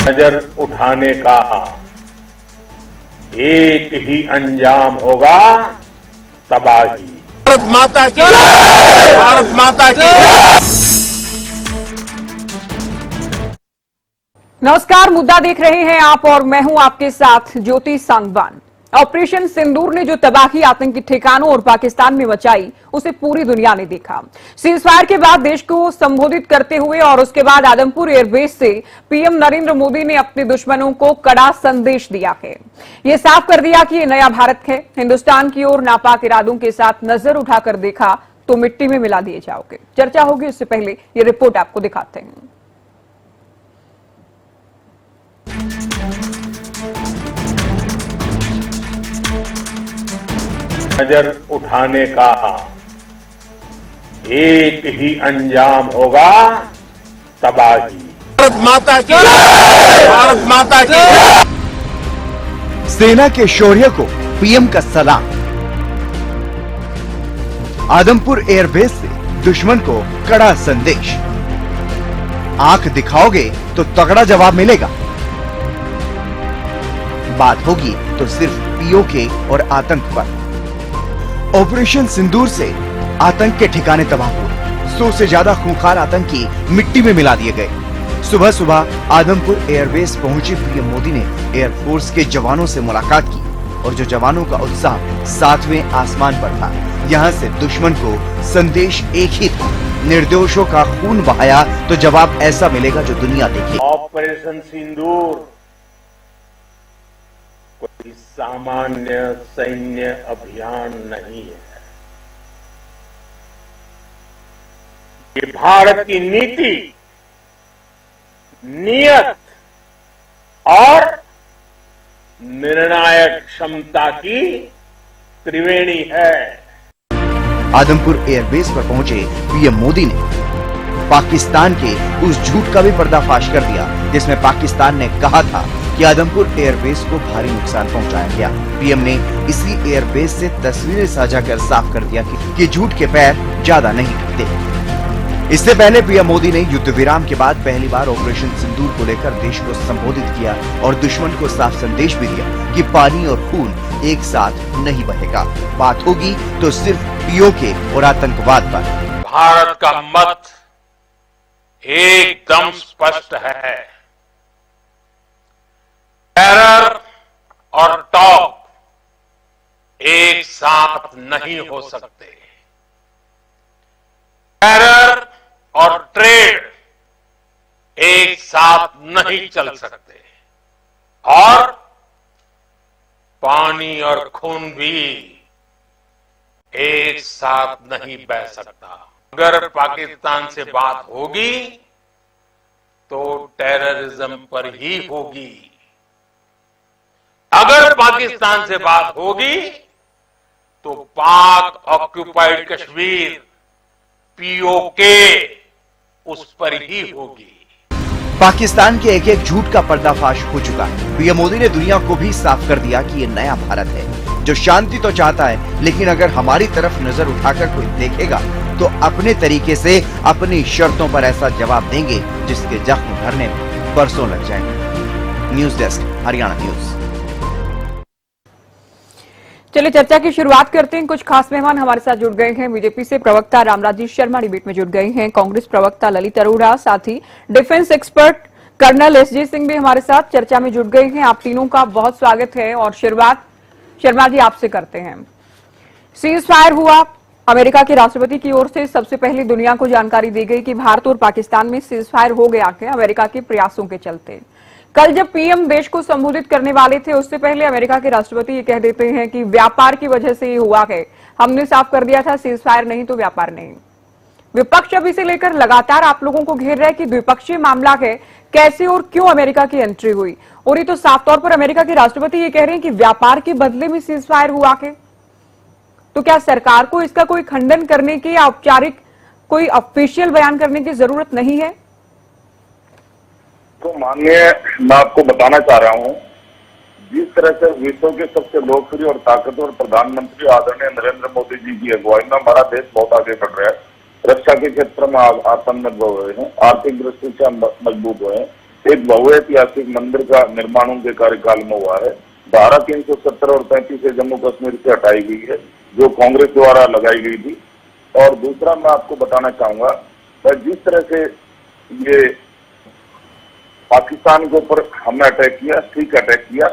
नजर उठाने का एक ही अंजाम होगा, तबाही। भारत माता की जय! भारत माता की जय! नमस्कार, मुद्दा देख रहे हैं आप और मैं हूं आपके साथ ज्योति सांगवान। ऑपरेशन सिंदूर ने जो तबाही आतंकी ठिकानों और पाकिस्तान में मचाई, उसे पूरी दुनिया ने देखा। सीजफायर के बाद देश को संबोधित करते हुए और उसके बाद आदमपुर एयरबेस से पीएम नरेंद्र मोदी ने अपने दुश्मनों को कड़ा संदेश दिया है। यह साफ कर दिया कि ये नया भारत है। हिंदुस्तान की ओर नापाक इरादों के साथ नजर उठाकर देखा तो मिट्टी में मिला दिए जाओगे। चर्चा होगी, उससे पहले ये रिपोर्ट आपको दिखाते हैं। नजर उठाने का एक ही अंजाम होगा, तबाही। भारत माता की जय! भारत माता की जय! सेना के शौर्य को पीएम का सलाम। आदमपुर एयरबेस से दुश्मन को कड़ा संदेश। आंख दिखाओगे तो तगड़ा जवाब मिलेगा। बात होगी तो सिर्फ पीओके और आतंक पर। ऑपरेशन सिंदूर से आतंक के ठिकाने तबाह हुए। 100 से ज्यादा खूंखार आतंकी मिट्टी में मिला दिए गए। सुबह सुबह आदमपुर एयरबेस पहुंचे पीएम मोदी ने एयरफोर्स के जवानों से मुलाकात की और जो जवानों का उत्साह 7वें आसमान पर था। यहां से दुश्मन को संदेश एक ही था, निर्दोषों का खून बहाया तो जवाब ऐसा मिलेगा जो दुनिया देखे। ऑपरेशन सिंदूर कोई सामान्य सैन्य अभियान नहीं है। ये भारत की नीति, नियत और निर्णायक क्षमता की त्रिवेणी है। आदमपुर एयरबेस पर पहुंचे पीएम मोदी ने पाकिस्तान के उस झूठ का भी पर्दाफाश कर दिया जिसमें पाकिस्तान ने कहा था कि आदमपुर एयरबेस को भारी नुकसान पहुंचाया गया। पीएम ने इसी एयरबेस से तस्वीरें साझा कर साफ कर दिया कि झूठ के पैर ज्यादा नहीं टिकते। इससे पहले पीएम मोदी ने युद्ध विराम के बाद पहली बार ऑपरेशन सिंदूर को लेकर देश को संबोधित किया और दुश्मन को साफ संदेश भी दिया कि पानी और खून एक साथ नहीं बहेगा। बात होगी तो सिर्फ पीओके और आतंकवाद पर। भारत का मत एकदम स्पष्ट है। टेरर और टॉप एक साथ नहीं हो सकते। टेरर और ट्रेड एक साथ नहीं चल सकते और पानी और खून भी एक साथ नहीं बह सकता। अगर पाकिस्तान से बात होगी तो टेररिज्म पर ही होगी। अगर पाकिस्तान से बात होगी तो पाक ऑक्युपाइड कश्मीर पीओके उस पर ही होगी। पाकिस्तान के एक एक झूठ का पर्दाफाश हो चुका है। पीएम मोदी ने दुनिया को भी साफ कर दिया कि ये नया भारत है जो शांति तो चाहता है, लेकिन अगर हमारी तरफ नजर उठाकर कोई देखेगा तो अपने तरीके से अपनी शर्तों पर ऐसा जवाब देंगे जिसके जख्म भरने में बरसों लग जाएंगे। News desk, Haryana news. चलिए चर्चा की शुरुआत करते हैं। कुछ खास मेहमान हमारे साथ जुड़ गए हैं। बीजेपी से प्रवक्ता रामराजेश शर्मा डिबेट में जुड़ गए हैं। कांग्रेस प्रवक्ता ललित अरोड़ा, साथ ही defence expert colonel SJ Singh भी हमारे साथ चर्चा में जुड़ गए हैं। आप तीनों का बहुत स्वागत है और शुरुआत शर्मा जी आपसे करते हैं। सीज फायर हुआ, अमेरिका के राष्ट्रपति की ओर से सबसे पहले दुनिया को जानकारी दी गई कि भारत और पाकिस्तान में सीज फायर हो गया है अमेरिका के प्रयासों के चलते। कल जब पीएम देश को संबोधित करने वाले थे उससे पहले अमेरिका के राष्ट्रपति ये कह देते हैं कि व्यापार की वजह से ये हुआ है। हमने साफ कर दिया था सीज फायर नहीं तो व्यापार नहीं। विपक्ष अब इसे लेकर लगातार आप लोगों को घेर रहा है कि द्विपक्षीय मामला है, कैसे और क्यों अमेरिका की एंट्री हुई। और ये तो साफ तौर पर अमेरिका के राष्ट्रपति ये कह रहे हैं कि व्यापार के बदले में सीज फायर हुआ है। तो क्या सरकार को इसका कोई खंडन करने की या औपचारिक कोई ऑफिशियल बयान करने की जरूरत नहीं है? तो माननीय, मैं आपको बताना चाह रहा हूं, जिस तरह से विश्व के सबसे लोकप्रिय और ताकतवर प्रधानमंत्री आदरणीय नरेंद्र मोदी जी की अगुवाई में हमारा देश बहुत आगे बढ़ रहा है। रक्षा के क्षेत्र में आत्मनिर्भर हुए हैं, आर्थिक दृष्टि से हम मजबूत हुए हैं, एक भव्य ऐतिहासिक मंदिर का निर्माण उनके कार्यकाल में हुआ है। धारा 370 और 35 जम्मू कश्मीर से हटाई गई है, जो कांग्रेस द्वारा लगाई गई थी। और दूसरा मैं आपको बताना चाहूंगा कि जिस तरह से ये पाकिस्तान के ऊपर हमने अटैक किया, ठीक अटैक किया,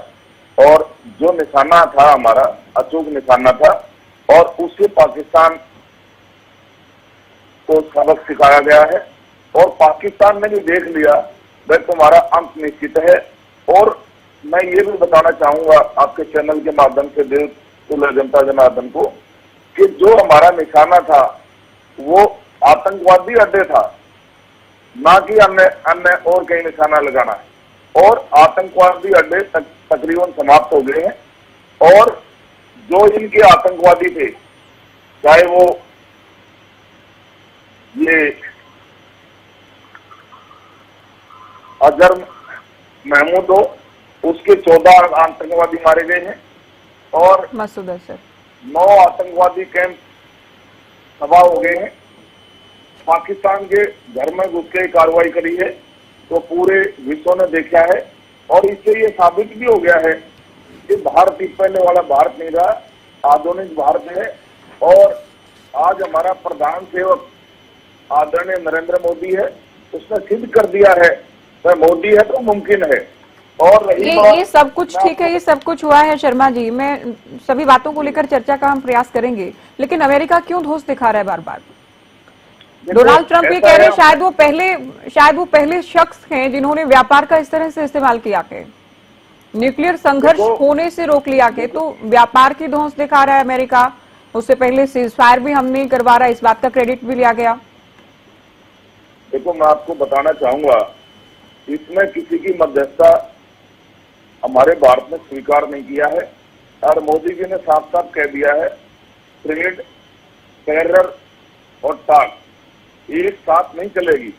और जो निशाना था हमारा अचूक निशाना था, और उससे पाकिस्तान को सबक सिखाया गया है। और पाकिस्तान ने भी देख लिया वह तुम्हारा अंत निश्चित है। और मैं ये भी बताना चाहूंगा आपके चैनल के माध्यम से देश तुल्य जनता जनार्दन को कि जो हमारा निशाना था वो आतंकवादी अड्डे था, ना कि अन्य और कई निशाना लगाना है। और आतंकवादी अड्डे तकरीबन समाप्त हो गए हैं। और जो इनके आतंकवादी थे, चाहे वो ये अजहर महमूद हो, उसके 14 आतंकवादी मारे गए हैं और मसूद अजहर 9 आतंकवादी कैंप तबाह हो गए हैं। पाकिस्तान के घर में घुस के कार्रवाई करी है तो पूरे विश्व ने देखा है। और इससे ये साबित भी हो गया है कि भारत ही पहले वाला भारत नहीं रहा, आधुनिक भारत है। और आज हमारा प्रधान सेवक आदरणीय नरेंद्र मोदी है, उसने सिद्ध कर दिया है कि मोदी है तो मुमकिन है। और ये सब कुछ ठीक है, ये सब कुछ हुआ है शर्मा जी। मैं सभी बातों को लेकर चर्चा का हम प्रयास करेंगे, लेकिन अमेरिका क्यों धोस दिखा रहा है बार बार? डोनाल्ड ट्रंप ये कह रहे हैं शायद वो पहले शख्स हैं जिन्होंने व्यापार का इस तरह से इस्तेमाल किया के न्यूक्लियर संघर्ष होने से रोक लिया के, तो व्यापार की धौंस दिखा रहा है अमेरिका। उससे पहले सीजफायर भी हम नहीं करवा रहा, इस बात का क्रेडिट भी लिया गया। देखो, मैं आपको बताना चाहूंगा, इसमें किसी की मध्यस्थता हमारे भारत ने स्वीकार नहीं किया है। और मोदी जी ने साफ साफ कह दिया है, ट्रेड, टेरर और टाक एक साथ नहीं चलेगी।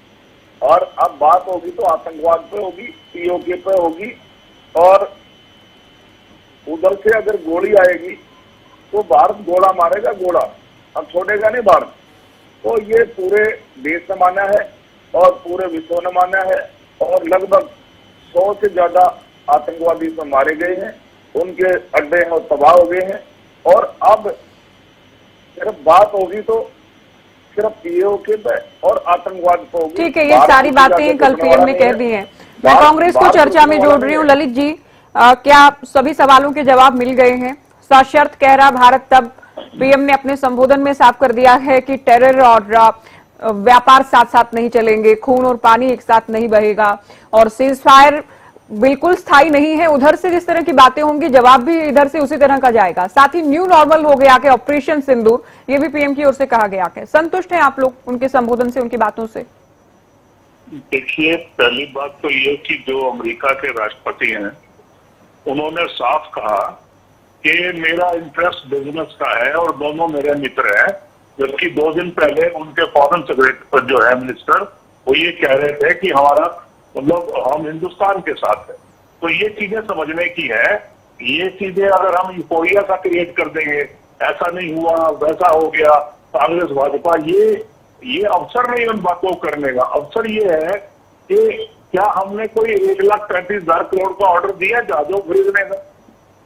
और अब बात होगी तो आतंकवाद पे होगी, पीओके पे होगी, और उधर से अगर गोली आएगी तो भारत गोला मारेगा, गोला अब छोड़ेगा नहीं भारत। तो ये पूरे देश ने माना है और पूरे विश्व ने माना है। और लगभग 100 से ज्यादा आतंकवादी तो मारे गए हैं, उनके अड्डे हैं वो तबाह हो गए हैं। और अब सिर्फ बात होगी तो सिर्फ पीओके पे और आतंकवाद पे होगी। ठीक है, ये सारी बातें कल पीएम ने कह दी हैं। मैं कांग्रेस को चर्चा में जोड़ रही हूँ। ललित जी, क्या सभी सवालों के जवाब मिल गए हैं? सशर्त कह रहा भारत, तब पीएम ने अपने संबोधन में साफ कर दिया है कि टेरर और व्यापार साथ साथ नहीं चलेंगे, खून और पानी एक साथ नहीं बहेगा, और सीजफायर बिल्कुल स्थायी नहीं है। उधर से जिस तरह की बातें होंगी, जवाब भी इधर से उसी तरह का जाएगा। साथ ही न्यू नॉर्मल हो गया कि ऑपरेशन सिंदूर, ये भी पीएम की ओर से कहा गया है। संतुष्ट हैं आप लोग उनके संबोधन से, उनकी बातों से? देखिए, पहली बात तो ये कि जो अमेरिका के राष्ट्रपति हैं, उन्होंने साफ कहा कि मेरा इंटरेस्ट बिजनेस का है और दोनों मेरे मित्र हैं। जबकि 2 दिन पहले उनके फॉरेन सेक्रेटरी जो है मिनिस्टर, वो ये कह रहे थे कि हमारा मतलब हम हिंदुस्तान के साथ है। तो ये चीजें समझने की है। ये चीजें अगर हम यूफोरिया का क्रिएट कर देंगे, ऐसा नहीं हुआ वैसा हो गया, कांग्रेस भाजपा, ये अवसर नहीं उन बातों करने का। अवसर ये है कि क्या हमने कोई 1,35,000 करोड़ का ऑर्डर दिया जहाजों खरीदने का?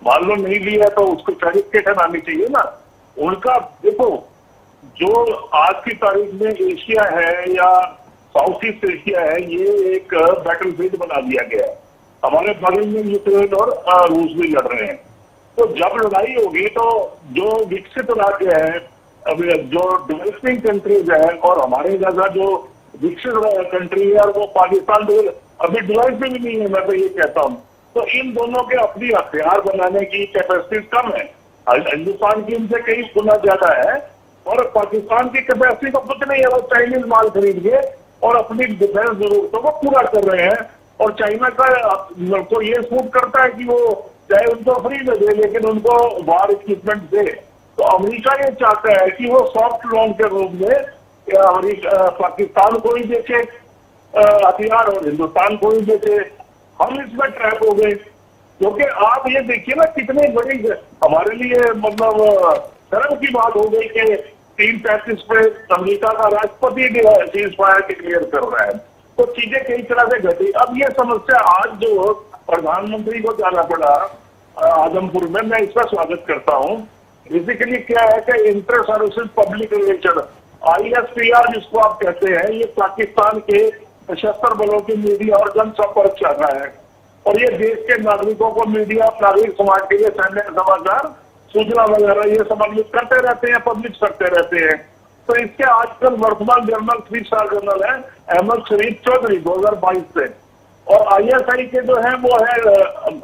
मान लो नहीं लिया तो उसको वेरिफिकेशन आनी चाहिए ना उनका। देखो, जो आज की तारीख में एशिया है या साउथ ईस्ट एशिया है, ये एक बैटल फील्ड बना दिया गया है। हमारे बगल में यूक्रेन और रूस भी लड़ रहे हैं। तो जब लड़ाई होगी तो जो विकसित राज्य है, अभी जो डेवलपिंग कंट्रीज है और हमारे जैसा जो विकसित कंट्री है, और वो पाकिस्तान अभी डिवाइस में भी नहीं है, मैं तो ये कहता हूँ। तो इन दोनों के अपनी हथियार बनाने की कैपेसिटी कम है। हिंदुस्तान की इनसे कई गुना ज्यादा है। और पाकिस्तान की कैपेसिटी तो कुछ नहीं है, वो चाइनीज माल खरीद के और अपनी डिफेंस जरूरतों को पूरा कर रहे हैं। और चाइना को ये सूट करता है कि वो चाहे उनको फ्री में दे लेकिन उनको वार इक्विपमेंट दे। तो अमेरिका ये चाहता है कि वो सॉफ्ट लॉन्ग के रूप में पाकिस्तान को ही देखे हथियार और हिंदुस्तान को ही देखे। हम इसमें ट्रैप हो गए, क्योंकि आप ये देखिए ना कितनी बड़ी हमारे लिए मतलब शर्म की बात हो गई कि 3:35 पे अमेरिका का राष्ट्रपति सीज फायर डिक्लेयर कर रहा है। तो चीजें कई तरह से घटी। अब ये समस्या आज जो प्रधानमंत्री को जाना पड़ा आदमपुर में, मैं इसका स्वागत करता हूँ। बेसिकली क्या है कि inter services public relation ISPR जिसको आप कहते हैं, ये पाकिस्तान के सशस्त्र बलों की मीडिया और जनसंपर्क शाखा है और ये देश के नागरिकों को मीडिया, नागरिक समाज के लिए सैन्य समाचार, सूचना वगैरह ये समर्पित करते रहते हैं, पब्लिश करते रहते हैं। तो इसके आजकल वर्तमान जनरल 3 स्टार जनरल है अहमद शरीफ चौधरी 2022 से, और ISI के जो है वो है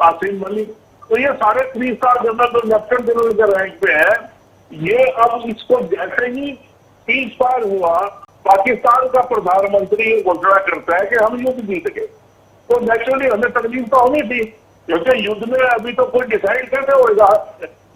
आसिम मलिक। तो ये सारे 3 स्टार जनरल जो लेफ्टिनेंट जनरल के रैंक पे है, ये अब इसको जैसे ही 30 पार हुआ, पाकिस्तान का प्रधानमंत्री ये घोषणा करता है कि हम युद्ध जीत गए। तो नेचुरली हमें तकलीफ तो होनी थी, क्योंकि युद्ध में अभी तो कोई डिसाइड कैसे होगा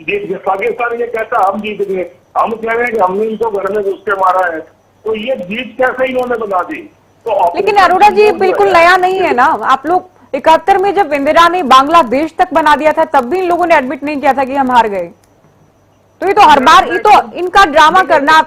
जीत गए। पाकिस्तान ये कहता हम जीत गए, हम कह रहे हैं कि हमने इनको घर में घुस के मारा है, तो ये जीत कैसे इन्होंने बना दी। तो लेकिन अरोड़ा जी बिल्कुल नया नहीं है ना, आप लोग 71 में जब इंदिरा ने बांग्लादेश तक बना दिया था तब भी इन लोगों ने एडमिट नहीं किया था कि हम हार गए। तो ये तो हर बार ये तो इनका ड्रामा करना,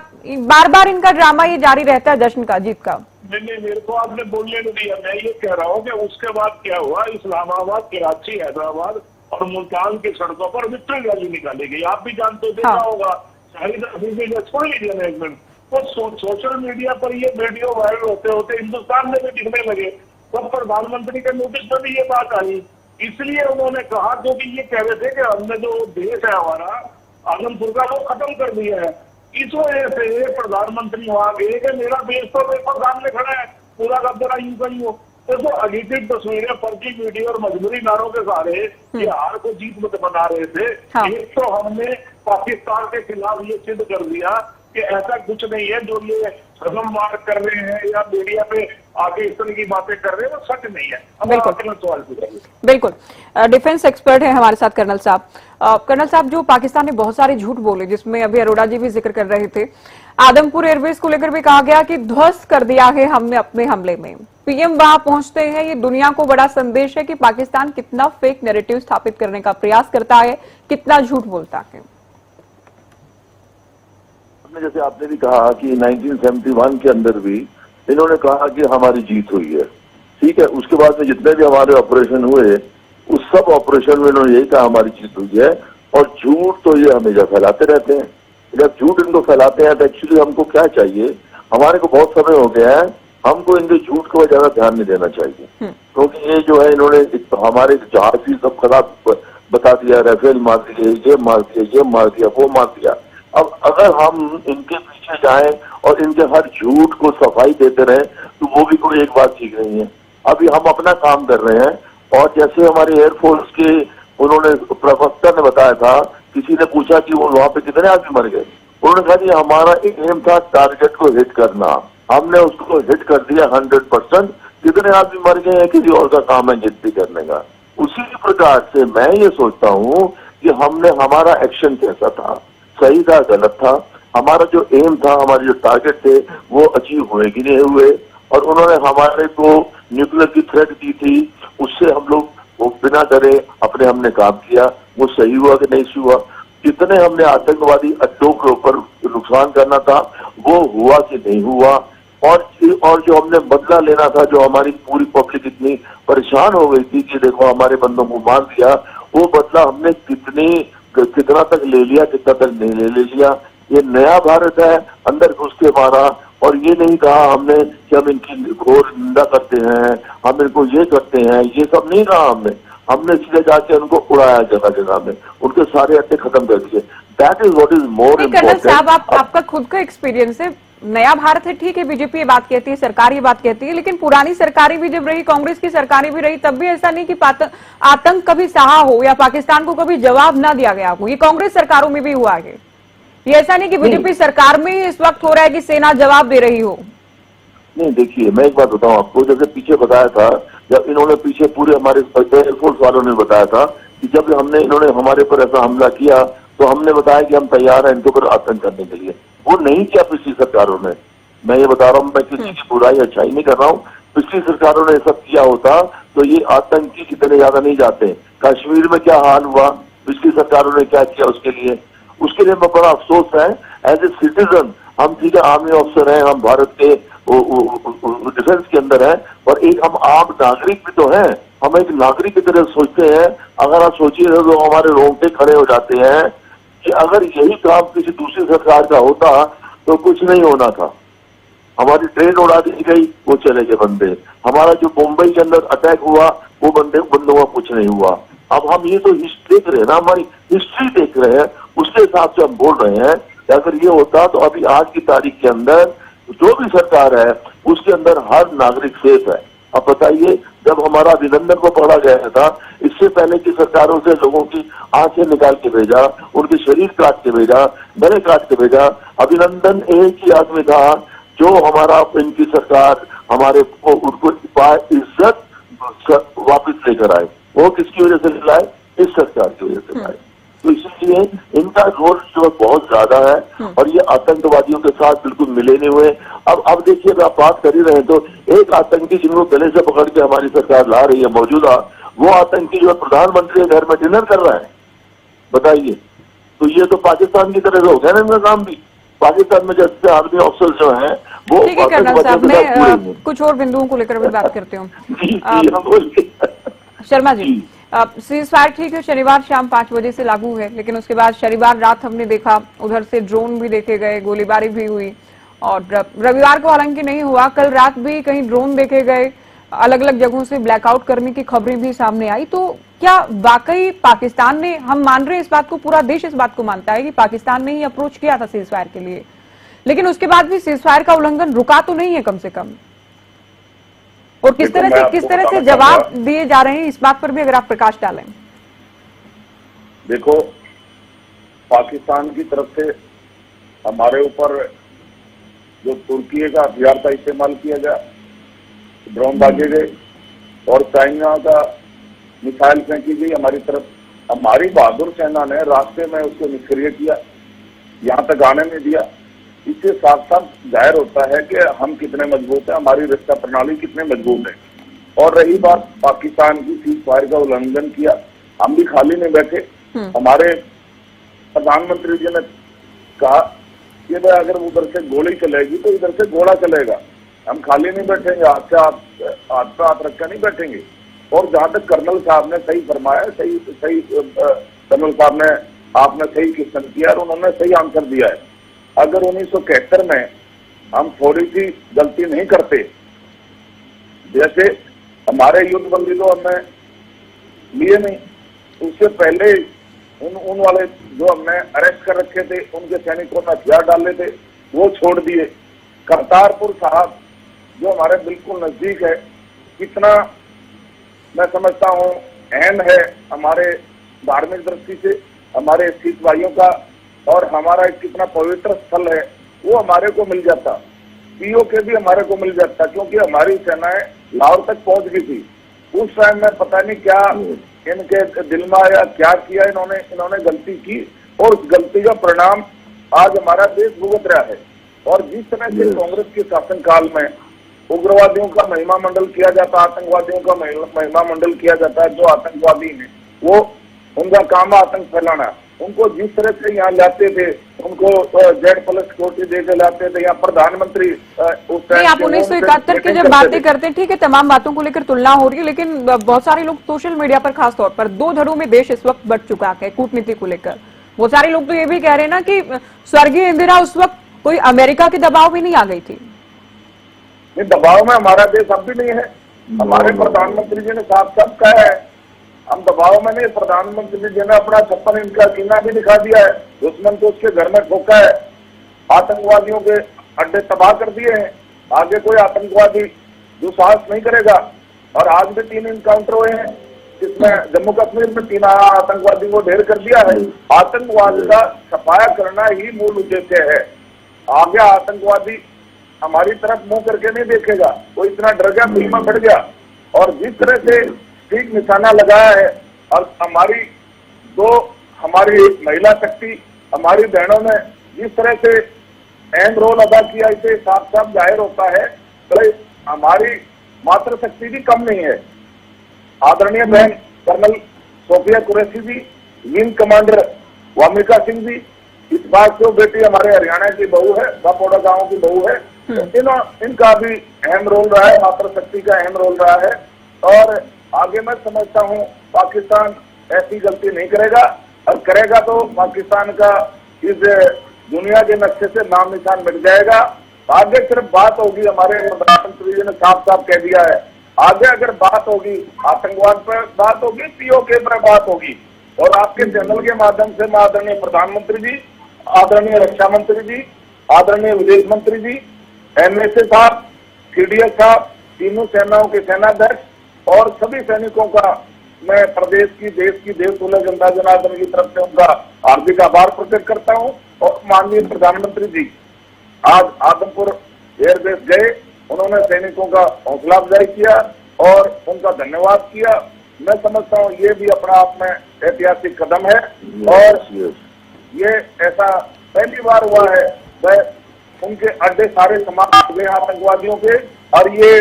बार बार इनका ड्रामा ये जारी रहता है जश्न का, जीत का। नहीं, मेरे को आपने बोलने नहीं दिया। मैं ये कह रहा हूँ कि उसके बाद क्या हुआ, इस्लामाबाद, कराची, हैदराबाद और मुल्तान की सड़कों पर विक्ट्री रैली निकाली गई। आप भी जानते देखा होगा, शाहिद अफरीदी ने छोड़ लीजिए ना एक मिनट। तो सोशल मीडिया पर ये वीडियो वायरल होते होते हिंदुस्तान में भी दिखने लगे, तब प्रधानमंत्री के नोटिस में भी ये बात आई। इसलिए उन्होंने कहा, क्योंकि ये कह रहे थे कि हमने जो देश है हमारा आदमपुर का वो खत्म कर दिया है। इस वजह से प्रधानमंत्री वहां गए कि मेरा देश तो मेरे सामने खड़ा है, पूरा का पूरा यूं का यूं। तो एडिटेड तस्वीरें, फर्जी वीडियो और मजबूरी नारों के सहारे ये हार को जीत में बना रहे थे। एक तो हमने पाकिस्तान के खिलाफ ये सिद्ध कर दिया कि ऐसा कुछ नहीं है जो ये सदम मार कर रहे हैं या मीडिया पे आगे इस तरह की बातें कर रहे हैं, वो सच नहीं है। बिल्कुल सवाल पूछिए। बिल्कुल, डिफेंस एक्सपर्ट है हमारे साथ कर्नल साहब। कर्नल साहब, जो पाकिस्तान ने बहुत सारे झूठ बोले, जिसमें अभी अरोड़ा जी भी जिक्र कर रहे थे, आदमपुर एयरबेस को लेकर भी कहा गया कि ध्वस्त कर दिया है हमने अपने हमले में। PM वहां पहुंचते हैं, ये दुनिया को बड़ा संदेश है कि पाकिस्तान कितना फेक नैरेटिव स्थापित करने का प्रयास करता है, कितना झूठ बोलता है। जैसे आपने भी कहा कि 1971 के अंदर भी इन्होंने कहा कि हमारी जीत हुई है, ठीक है। उसके बाद में जितने भी हमारे ऑपरेशन हुए, उस सब ऑपरेशन में इन्होंने यही कहा हमारी जीत हुई है। और झूठ तो ये हमेशा फैलाते रहते हैं। जब झूठ इनको फैलाते हैं तो एक्चुअली हमको क्या चाहिए, हमारे को बहुत समय हो गया है, हमको इनके झूठ को ज्यादा ध्यान नहीं देना चाहिए। क्योंकि ये जो है इन्होंने हमारे जहाज भी सब खराब बता दिया, राफेल मार दिए, ये मार दिया, ये मार दिया, वो मार दिया। अब अगर हम इनके पीछे जाएं और इनके हर झूठ को सफाई देते रहें तो वो भी कोई एक बात ठीक नहीं है। अभी हम अपना काम कर रहे हैं और जैसे हमारे एयरफोर्स के उन्होंने प्रवक्ता ने बताया था, किसी ने पूछा कि वो वहां पे कितने आदमी मर गए, उन्होंने कहा कि हमारा एम था टारगेट को हिट करना, हमने उसको हिट कर दिया 100%। कितने आदमी मर गए हैं किसी और का काम है गिनती करने का। उसी प्रकार से मैं ये सोचता हूँ कि हमने हमारा एक्शन कैसा था, सही था, गलत था, हमारा जो एम था, हमारे जो टारगेट थे वो अचीव हुए कि नहीं हुए। और उन्होंने हमारे को न्यूक्लियर की थ्रेट दी थी, उससे हम लोग वो बिना डरे अपने हमने काम किया, वो सही हुआ कि नहीं हुआ। कितने हमने आतंकवादी अड्डों के ऊपर नुकसान करना था वो हुआ कि नहीं हुआ। और जो हमने बदला लेना था, जो हमारी पूरी पब्लिक इतनी परेशान हो गई थी कि देखो हमारे बंदों को मार दिया, वो बदला हमने कितना तक ले लिया, कितना तक नहीं ले लिया। ये नया भारत है, अंदर घुस के मारा। और ये नहीं कहा हमने कि हम इनकी घोर निंदा करते हैं, हम इनको ये करते हैं, ये सब नहीं कहा हमने सीधे जाके उनको उड़ाया जगह जगह में, उनके सारे अड्डे खत्म कर दिए। That is what is more important. साहब, आपका खुद का एक्सपीरियंस है, नया भारत है, ठीक है, बीजेपी ये बात कहती है, सरकार ये बात कहती है, लेकिन पुरानी सरकारें भी जब रही, कांग्रेस की सरकारें भी रही, तब भी ऐसा नहीं कि आतंक कभी सहा हो या पाकिस्तान को कभी जवाब ना दिया गया हो। ये कांग्रेस सरकारों में भी हुआ है, ये ऐसा नहीं कि बीजेपी सरकार में इस वक्त हो रहा है कि सेना जवाब दे रही हो। नहीं, देखिए मैं एक बात बताऊं आपको, जैसे पीछे बताया था, जब इन्होंने पीछे पूरे हमारे एयरफोर्स वालों ने बताया था कि जब इन्होंने हमारे पर ऐसा हमला किया तो हमने बताया कि हम तैयार हैं इनके ऊपर आतंक करने के लिए। वो नहीं किया पिछली सरकारों ने। मैं ये बता रहा हूँ, मैं किसी की बुराई अच्छाई नहीं कर रहा हूँ। पिछली सरकारों ने सब किया होता तो ये आतंकी कितने ज्यादा नहीं जाते। कश्मीर में क्या हाल हुआ, पिछली सरकारों ने क्या किया उसके लिए मैं बड़ा अफसोस है। एज ए सिटीजन हम ठीक है, आर्मी ऑफिसर हैं, हम भारत के डिफेंस के अंदर हैं, पर एक हम आम नागरिक भी तो हैं, हम एक नागरिक की तरह सोचते हैं। अगर आप सोचिए तो हमारे रोंगटे खड़े हो जाते हैं कि अगर यही काम किसी दूसरी सरकार का होता तो कुछ नहीं होना था। हमारी ट्रेन उड़ा दी गई, वो चले गए बंदे। हमारा जो मुंबई के अंदर अटैक हुआ, वो बंदों का कुछ नहीं हुआ। अब हम ये तो हिस्ट्री देख रहे हैं ना, हमारी हिस्ट्री देख रहे हैं, उसके हिसाब से हम बोल रहे हैं कि अगर ये होता तो अभी आज की तारीख के अंदर जो भी सरकार है उसके अंदर हर नागरिक सेफ है। अब बताइए, जब हमारा अभिनंदन को पकड़ा गया था, इससे पहले की सरकारों से लोगों की आंखें निकाल के भेजा, उनके शरीर काट के भेजा, गले काट के भेजा। अभिनंदन एक ही आदमी था जो हमारा इनकी सरकार हमारे उनको इज्जत वापस लेकर आए। वो किसकी वजह से लाए? इस सरकार की वजह से लाए। तो इसलिए इनका रोल जो बहुत ज्यादा है और ये आतंकवादियों के साथ बिल्कुल मिले नहीं हुए। अब देखिए, आप बात कर ही रहे हैं तो एक आतंकी जिनको गले से पकड़ के हमारी सरकार ला रही है मौजूदा, वो आतंकी जो प्रधानमंत्री के घर में डिनर कर रहा है, बताइए। तो ये तो पाकिस्तान की तरह से हो गया ना इनका काम भी। पाकिस्तान में जैसे आर्मी ऑफिसर जो हैं वो, ठीक है कर्नल साहब, मैं कुछ और बिंदुओं को लेकर भी बात करती हूँ। शर्मा जी, सीज फायर ठीक है, शनिवार शाम 5 बजे से लागू है, लेकिन उसके बाद शनिवार रात हमने देखा उधर से ड्रोन भी देखे गए, गोलीबारी भी हुई, और रविवार को हालांकि नहीं हुआ, कल रात भी कहीं ड्रोन देखे गए, अलग अलग जगहों से ब्लैकआउट करने की खबरें भी सामने आई। तो क्या वाकई पाकिस्तान ने, हम मान रहे हैं इस बात को, पूरा देश इस बात को मानता है कि पाकिस्तान ने ही अप्रोच किया था सीज फायर के लिए, लेकिन उसके बाद भी सीज फायर का उल्लंघन रुका तो नहीं है कम से कम? और किस तरह से जवाब दिए जा रहे हैं, इस बात पर भी अगर आप प्रकाश डालें। देखो, पाकिस्तान की तरफ से हमारे ऊपर जो तुर्की का हथियार का इस्तेमाल किया गया, ड्रोन दागे गए, और चाइना का मिसाइल फेंकी गई हमारी तरफ। हमारी बहादुर सेना ने रास्ते में उसको निष्क्रिय किया, यहाँ तक आने नहीं दिया। इससे साफ साफ जाहिर होता है कि हम कितने मजबूत हैं, हमारी रक्षा प्रणाली कितने मजबूत है। और रही बात पाकिस्तान की, सीज फायर का उल्लंघन किया, हम भी खाली नहीं बैठे। हमारे प्रधानमंत्री जी ने कहा कि भाई अगर उधर से गोली चलेगी तो इधर से घोड़ा चलेगा, हम खाली नहीं बैठेंगे, हाथ पे हाथ रख कर नहीं बैठेंगे। और जहां तक कर्नल साहब ने सही फरमाया, सही कर्नल साहब ने, आपने सही क्वेश्चन किया और उन्होंने सही आंसर दिया है। अगर 1971 में हम थोड़ी सी गलती नहीं करते, जैसे हमारे युद्ध बंदी तो हमने लिए नहीं, उससे पहले उन वाले जो हमने अरेस्ट कर रखे थे, उनके सैनिकों में हथियार डाले थे, वो छोड़ दिए। करतारपुर साहब जो हमारे बिल्कुल नजदीक है, कितना मैं समझता हूँ अहम है हमारे धार्मिक दृष्टि से, हमारे सिख भाइयों का, और हमारा कितना पवित्र स्थल है, वो हमारे को मिल जाता। पीओके भी हमारे को मिल जाता, क्योंकि हमारी सेनाएं लाहौर तक पहुंच गई थी। उस टाइम में पता नहीं क्या इनके दिल में या क्या किया, इन्होंने गलती की, और उस गलती का परिणाम आज हमारा देश भुगत रहा है। और जिस तरह से कांग्रेस के शासनकाल में उग्रवादियों का महिमा मंडल किया जाता, आतंकवादियों का महिमा मंडल किया जाता है, जो आतंकवादी है वो उनका काम है आतंक फैलाना। उनको जिस तरह से यहाँ लाते थे, उनको Z+ सिक्योरिटी दे के लाते थे, यहाँ प्रधानमंत्री उस टाइम आप 1971 की जब बातें करते हैं, ठीक है, तमाम बातों को लेकर तुलना हो रही है, लेकिन बहुत सारे लोग सोशल मीडिया पर खास तौर पर, दो धड़ों में देश इस वक्त बढ़ चुका है कूटनीति को लेकर। बहुत सारे लोग तो ये भी कह रहे हैं ना कि स्वर्गीय इंदिरा उस वक्त कोई अमेरिका के दबाव भी नहीं आ गई थी। दबाव में हमारा देश अब भी नहीं है। हमारे प्रधानमंत्री जी ने साफ साफ कहा है, हम दबाव में नहीं। प्रधानमंत्री जी ने अपना 56 इंच का सीना भी दिखा दिया है, दुश्मन को उसके घर में ठोका है, आतंकवादियों के अड्डे तबाह कर दिए हैं। आगे कोई आतंकवादी दुस्साहस नहीं करेगा। और आज भी 3 इनकाउंटर हुए हैं, जिसमें जम्मू कश्मीर में 3 आतंकवादी को ढेर कर दिया है। आतंकवाद का सफाया करना ही मूल उद्देश्य है। आगे आतंकवादी हमारी तरफ मुंह करके नहीं देखेगा, वो इतना डर गया, दिल में बढ़ गया। और जिस तरह से ठीक निशाना लगाया है, और हमारी महिला शक्ति, हमारी बहनों ने जिस तरह से अहम रोल अदा किया, इसे साफ साफ जाहिर होता है तो हमारी मातृ शक्ति भी कम नहीं है। आदरणीय बहन कर्नल सोफिया कुरैशी जी, विंग कमांडर वामिका सिंह जी, इस बात से बेटी हमारे हरियाणा की बहू है, बापोड़ा गांव की बहू है, इनका भी अहम रोल रहा है, मातृशक्ति का अहम रोल रहा है। और आगे मैं समझता हूँ पाकिस्तान ऐसी गलती नहीं करेगा, और करेगा तो पाकिस्तान का इस दुनिया के नक्शे से नाम निशान मिट जाएगा। आगे सिर्फ बात होगी, हमारे प्रधानमंत्री जी ने साफ साफ कह दिया है, आगे अगर बात होगी आतंकवाद पर बात होगी, पीओके पर बात होगी। और आपके चैनल के माध्यम से मैं आदरणीय प्रधानमंत्री जी, आदरणीय रक्षा मंत्री जी, आदरणीय विदेश मंत्री जी, एमएसए साहब, सीडीएस साहब, तीनों सेनाओं के सेनाध्यक्ष और सभी सैनिकों का मैं प्रदेश की, देश की, देश तुल्य जनता जनार्दन की तरफ से उनका हार्दिक आभार प्रकट करता हूं। और माननीय प्रधानमंत्री जी आज आदमपुर एयरबेस गए, उन्होंने सैनिकों का हौसला अफजाई किया और उनका धन्यवाद किया। मैं समझता हूं ये भी अपना आप में ऐतिहासिक कदम है, और ये ऐसा पहली बार हुआ है। वह उनके अड्डे सारे समाप्त हुए आतंकवादियों के, और ये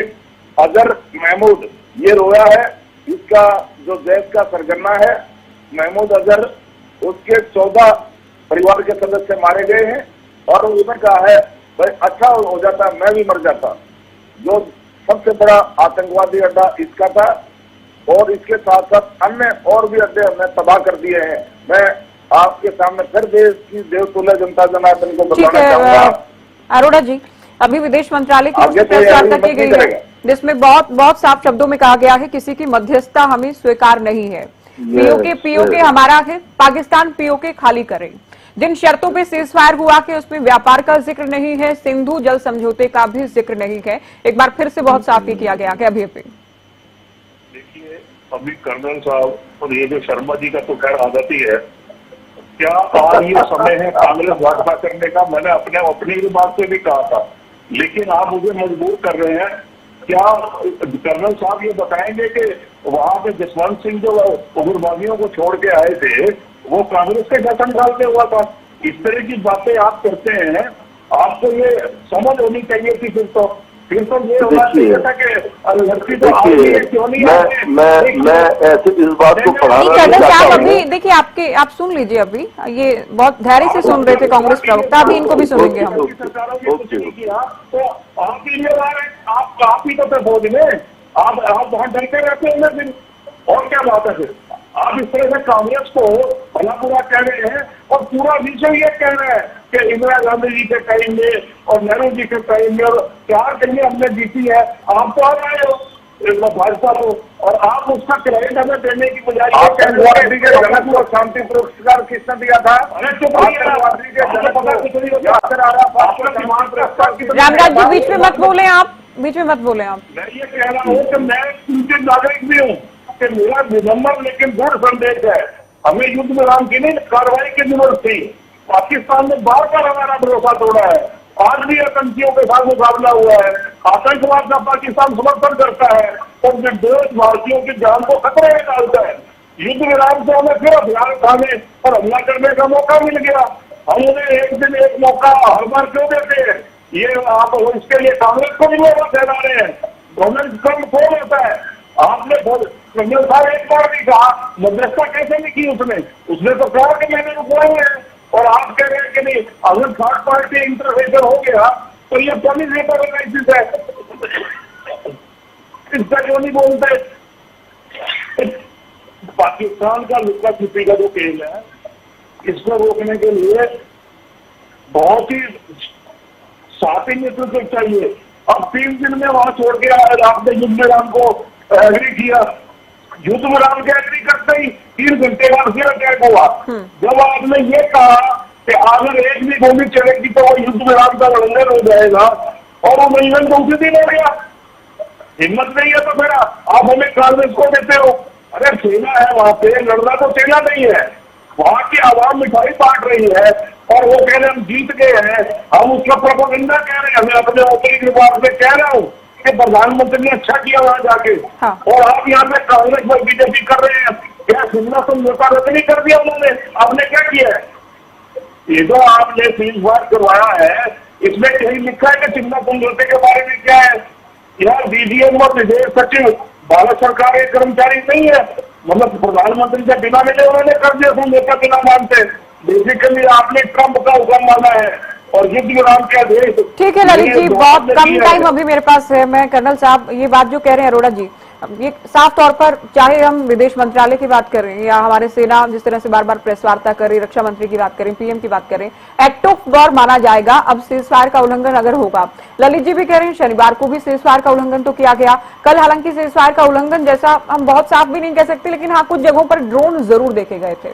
अजहर महमूद ये रोया है, इसका जो जैश का सरगना है महमूद अजहर, उसके 14 परिवार के सदस्य मारे गए हैं। और उसने कहा है भाई अच्छा हो जाता मैं भी मर जाता। जो सबसे बड़ा आतंकवादी अड्डा इसका था, और इसके साथ साथ अन्य और भी अड्डे हमने तबाह कर दिए हैं। मैं आपके सामने फिर देश की देवतुल्य जनता जनार्दन को बताना चाहूंगा। अरोड़ा जी, अभी विदेश मंत्रालय की ओर से प्रेस वार्ता की गई है, जिसमें बहुत साफ शब्दों में कहा गया है किसी की मध्यस्थता हमें स्वीकार नहीं है। पीओके हमारा है, पाकिस्तान पीओके खाली करे। जिन शर्तों पे सीजफायर हुआ कि उसमें व्यापार का जिक्र नहीं है, सिंधु जल समझौते का भी जिक्र नहीं है। एक बार फिर से बहुत साफ ये किया गया है। अभी देखिए, अभी कर्नल साहब और ये जो शर्मा जी का तो खैर आदत ही है, क्या आज ये समय है कांग्रेस भाजपा करने का? मैंने अपनी बात से भी कहा था, लेकिन आप मुझे मजबूर कर रहे हैं। क्या कर्नल साहब ये बताएंगे कि वहां पे जसवंत सिंह जो उग्रवादियों को छोड़ के आए थे वो कांग्रेस के शासन काल में हुआ था? इस तरह की बातें आप करते हैं, आपको ये समझ होनी चाहिए थी। फिर तो ये होना चाहिए था कि लड़की तो क्यों नहीं आती? मैं ऐसे इस बात को कर्नल साहब अभी देखिए, आप सुन लीजिए। अभी ये बहुत धैर्य से सुन रहे थे कांग्रेस प्रवक्ता, अभी इनको भी सुनेंगे हम। सरकारों ने कुछ नहीं किया तो आप भी ये आप ही तो बोझ में आप वहां डरते रहते हैं फिर, और क्या बात है? फिर आप इस तरह से कांग्रेस को भला बुरा कह रहे हैं, और पूरा विश्व ये कह रहा है कि इंदिरा गांधी जी के टाइम में और नेहरू जी के टाइम में और 4 कहीं हमने जीती है। आप तो आ रहे हो भाजपा को, और आप उसका क्रेडिट हमें देने की बजाय आतंकवादी के जनक को शांति पुरस्कार किसने दिया था? रामराज जी बीच में मत बोले आप, बीच में मत बोले आप। मैं ये कह रहा हूँ कि मैं इंडियन नागरिक भी हूँ कि मेरा विनम्र लेकिन दृढ़ संदेश है, हमें युद्ध विराम की नहीं कार्रवाई की जरूरत थी। पाकिस्तान ने बार बार हमारा भरोसा तोड़ा है, आज भी आतंकियों के साथ मुकाबला हुआ है। आतंकवाद का पाकिस्तान समर्थन करता है और निर्दोष भारतीयों की जान को खतरे में डालता है। युद्ध विराम से हमें फिर अभियान उठाने और हमला करने का मौका मिल गया। हम उन्हें एक दिन एक मौका हर बार क्यों देते हैं? ये आप इसके लिए कांग्रेस को भी लोग फैला रहे हैं। गवर्नमेंट कम कौन होता है? आपने कर्नल साहब एक बार भी कहा, मध्यस्थता कैसे नहीं की उसने तो कहा कि मैंने रुकवाए हैं, और आप कह रहे हैं कि नहीं अगर थर्ड पार्टी इंटरवेंशन हो गया तो ये पॉलिसी एनालिसिस है। इसका क्यों नहीं बोलते? पाकिस्तान का लुका छिपी का जो खेल है, इसको रोकने के लिए बहुत ही साथी नेतृत्व चाहिए। अब 3 दिन में वहां छोड़ के आपने युद्ध विराम को एग्री किया। युद्ध विराम के एग्री करते ही 3 घंटे बाद फिर अटैक हुआ। जब आपने ये कहा कि अगर एक भी गोली चलेगी तो वो युद्ध विराम का उल्लंघन हो जाएगा, और वो उल्लंघन तो उसी दिन हो गया। हिम्मत नहीं है तो फिर आप हमें कांग्रेस को देते हो। अरे सेना है वहां पे, लड़ना तो सेना नहीं है, वहां की आवाम मिठाई बांट रही है और वो कह रहे हम जीत गए हैं। हम उसका प्रोपेगेंडा कह रहे हैं। मैं अपने ओपनिंग रिमार्क में कह रहा हूँ कि प्रधानमंत्री ने अच्छा किया वहां जाके। हाँ। और आप यहाँ पे कांग्रेस पर बीजेपी कर रहे हैं। क्या शिमला समझौता रद्द नहीं कर दिया उन्होंने? आपने क्या किया है? ये जो आपने सीजफायर करवाया है, इसमें कहीं लिखा है कि शिमला समझौते के बारे में क्या है? यार डीजीएम और विदेश सचिव भारत सरकार के कर्मचारी नहीं है, मतलब प्रधानमंत्री से बिना मिले उन्होंने कर दिया समझौता बिना मानते। बेसिकली आपने ट्रंप का हुक्म माना है और युद्ध विराम क्या दे। ठीक है ललित जी, ये बहुत दोनों कम ने टाइम किया है। अभी मेरे पास है। मैं कर्नल साहब ये बात जो कह रहे हैं अरोड़ा जी, ये साफ तौर पर चाहे हम विदेश मंत्रालय की बात करें या हमारे सेना जिस तरह से बार बार प्रेस वार्ता कर रही, रक्षा मंत्री की बात करें, पीएम की बात करें, एक्ट ऑफ वॉर माना जाएगा अब सीजफायर का उल्लंघन अगर होगा। ललित जी भी कह रहे हैं शनिवार को भी सीजफायर का उल्लंघन तो किया गया, कल हालांकि सीजफायर का उल्लंघन जैसा हम बहुत साफ भी नहीं कह सकते, लेकिन हाँ कुछ जगहों पर ड्रोन जरूर देखे गए थे।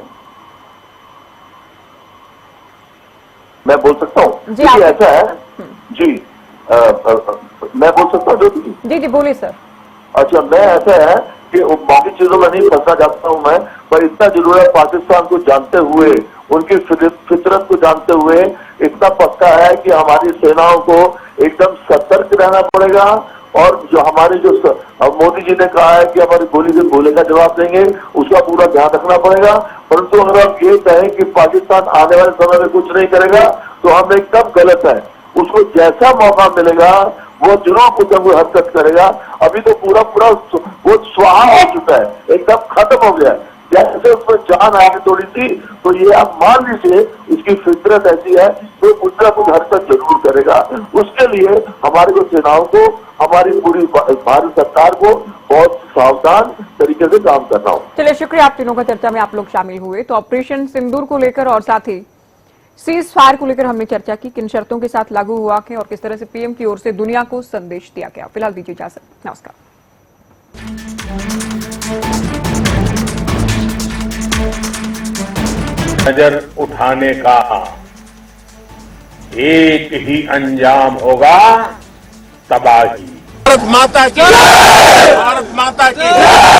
मैं बोल सकता हूँ जी, आप- ऐसा है जी। मैं बोल सकता हूँ ज्योति जी? जी बोलिए सर। अच्छा, मैं ऐसा है कि बाकी चीजों में नहीं फंसना चाहता हूं मैं, पर इतना जरूर है पाकिस्तान को जानते हुए, उनकी फितरत को जानते हुए इतना पक्का है कि हमारी सेनाओं को एकदम सतर्क रहना पड़ेगा। और जो हमारे जो मोदी जी ने कहा है कि हमारी गोली से गोले का जवाब देंगे, उसका पूरा ध्यान रखना पड़ेगा। परंतु अगर आप ये कहें कि पाकिस्तान आने वाले समय में कुछ नहीं करेगा तो हम एकदम गलत है। उसको जैसा मौका मिलेगा वो जरूर कुछ न कुछ हरकत करेगा। अभी तो पूरा वो स्वाहा हो चुका है, एकदम खत्म हो गया है। जैसे उसमें जान आई थोड़ी सी, तो ये आप मान लीजिए इसकी फितरत ऐसी है तो कुछ न कुछ हरकत जरूर करेगा। उसके लिए हमारी को सेनाओं को, हमारी पूरी भारत सरकार को बहुत सावधान तरीके से काम करना होगा। चलिए शुक्रिया आप तीनों का चर्चा में आप लोग शामिल हुए। तो ऑपरेशन सिंदूर को लेकर और साथ ही सीज फायर को लेकर हमने चर्चा की, किन शर्तों के साथ लागू हुआ है और किस तरह से पीएम की ओर से दुनिया को संदेश दिया गया। फिलहाल दीजिए इजाजत, नमस्कार। नजर उठाने का एक ही अंजाम होगा, तबाही। भारत माता की जय! भारत माता की जय!